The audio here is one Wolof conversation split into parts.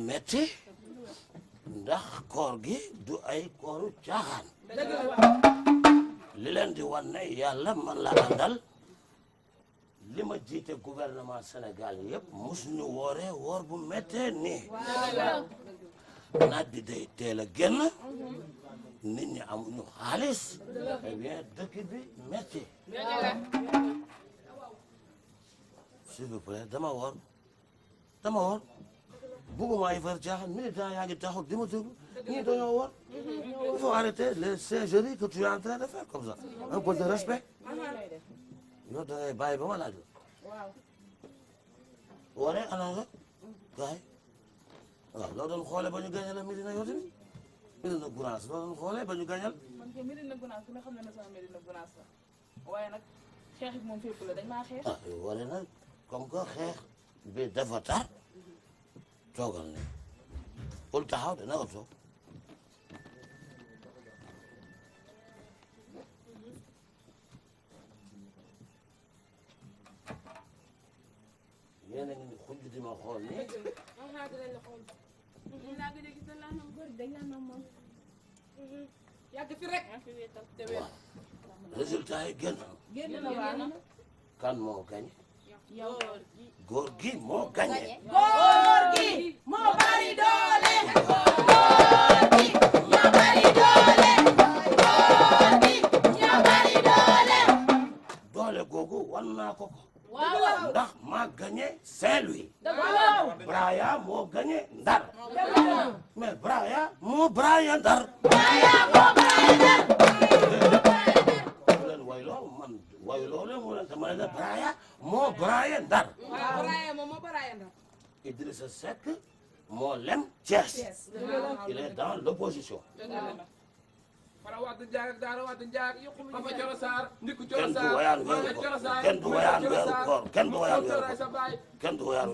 metti ndax koor gi du ay kooru caaxaan li leen di wan ne yàlla man la àndal li ma jiite gouvernement Sénégal yëpp musuñu wooree woor bu méttee nii naaj bi day teel a génn nit ñi amuñu xaalis eh bien dëkk bi métti s'il vous plaît dama woor bugguma ay far caaxaan militant yaa ngi taxaw di ma déglu ñii dañoo woor il faut arrêter les singeries que tu es en train de faire comme ça un peu de respect yow da ngay bàyyi ba ma laaj la wooree ana nga gaay waaw loo doon xoolee ba ñu gañal la Médina yow tamit Médina Gounass loo doon xoolee ba ñu gañal man kay Médina Gounass ku ne xam ne sama Médina Gounass la waaye nag xeex bi moom fépp la dañ maa xeex ah yow waree nag comme que xeex bi dafa tar toogal ne bul taxaw dina ko toog yéen a ngi ni xuj di ma xool nii yàgg fi rek waaw résultat yi génn kan moo gañ góor gi moo gañe góor gi moo bari doole góor gi moo bari doole góor gi moo bari doole doole googu wan naa ko waaw ndax maa gañe Saint-Louis Braya moo gañe Ndar mais Braya moo Braya Ndar leen wayloo man wayloo leen mu leen dama leen Braya moo Braya Ndar Idrissa Seck moo lem Thiès il est dans l'opposition Fara Wade Ndiaye ak Daara Wade Ndiaye Papa Thioro Sarr Ndiku Thioro kenn du Sarr woyaan weeru koor kenn du woyaan weeru koor kenn du woyaan weeru sa baay koor kenn du woyaan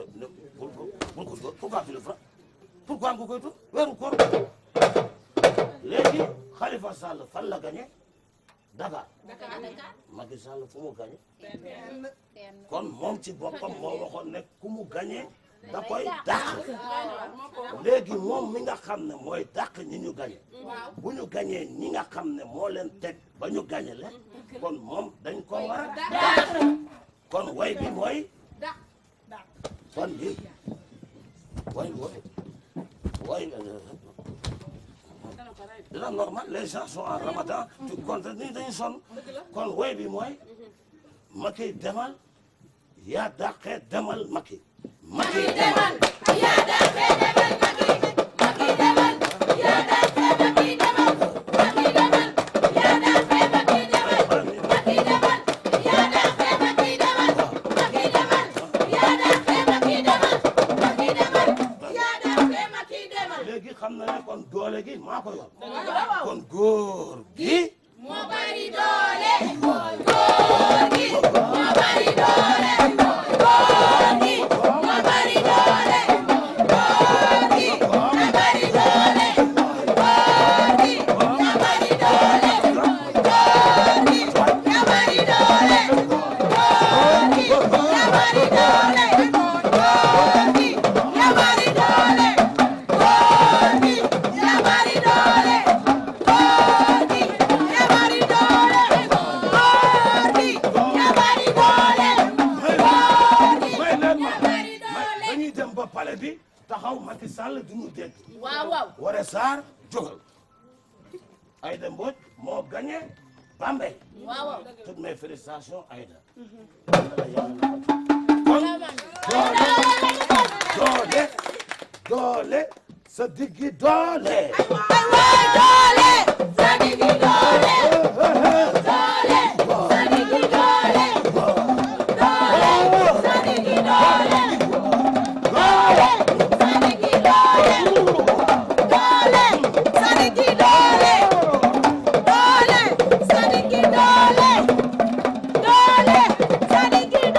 pourquoi tu le feras pourquoi nga koy tudd weeru koor léegi Khalifa Sall fan la gagné Dakar Macky Sall fu mu gagné kon moom ci boppam moo waxoon ne ku mu gagné da koy dàq léegi moom mi nga xam ne mooy dàq ñi ñu gagné bu ñu gagné ñi nga xam ne moo leen teg ba ñu gagné leen kon moom dañ ko war a dàq kon way bi mooy kon bi way dina normal les gens sont en ramadan tu comptes ni dañu sonn kon way bi mooy Macky demal yaa dàqee demal Macky Macky demal yaa dàqee demal Macky demal yaa dàqee Macky demal Macky demal yaa dàqee Macky demal Macky demal yaa dàqee Macky demal Macky demal yaa dàqee Macky demal Macky demal yaa dàqee Macky demal léegi xam na ne kon doole gi maa ko yor kon góor gi moo bari doole góor gi moo bari doole góor gi moo bari doole góor gi moo bari doole góor gi moo bari doole góor gi moo bari doole góor gi moo bari doole góor gi moo bari doole góor gi moo bari doole góor gi moo bari doole dañuy dem ba palais bi taxaw Macky Sall du ñu dégg waaw Woré Sarr jógal Aïda Mbodj moo gagné Bambey toutes mes félicitations Aïda kon doole sa diggi doole ay waay doole sa diggi doole